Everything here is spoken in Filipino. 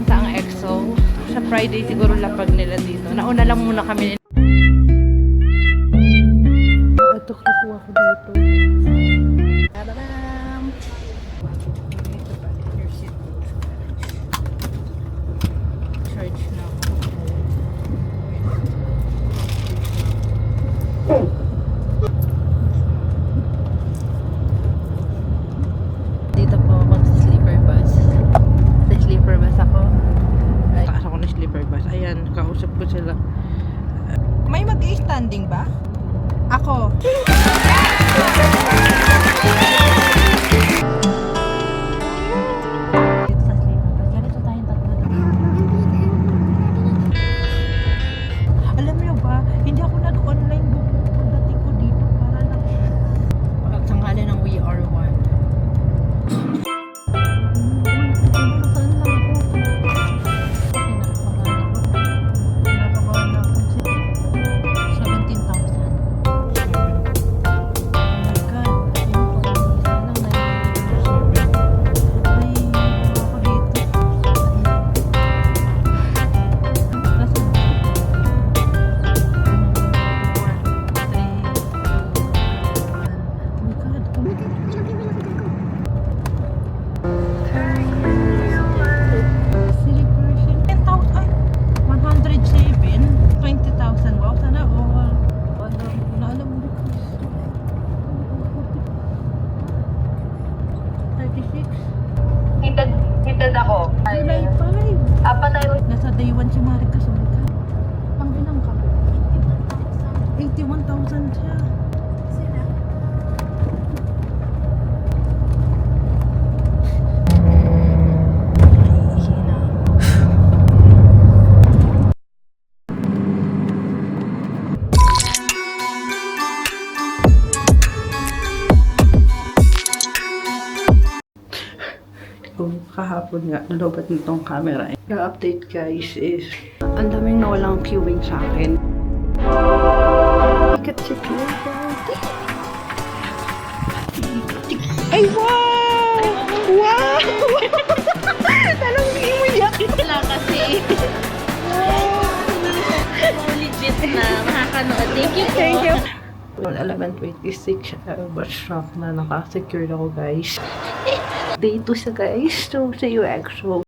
papunta ang EXO. Sa Friday siguro lapag nila dito. Nauna lang muna kami. Ito, kukuha ko dito. Tadadam! Ito pa, your seat. Charge na ako. Dito po ako sa sleeper bus. Sa sleeper bus ako. Taas ako ng sleeper bus. Ayan, kausap ko sila. May mag-i-standing ba? Ako. Dito sa sleeper bus. Ganito tayong tatlo doon. Alam niyo ba, hindi ako nag-online book pagdating ko dito para lang pagsangalan ng We Are One. Hitad ako. July 5. Apat tayo. Nasa day 1 si Marika Sumika. Pang ilang ka? 81,000 siya. Kahapon nga, nalobat nitong camera. The-update guys is, ang daming nawalang queuing sa akin. Look at si Ay, wow! Wow! Tanong hindi mo yan. Wala kasi. Legit na makakanood. Thank you po. Thank you. 11:26, I was shocked na naka-secure ako guys. Day 2 siya guys. So, see you EXO.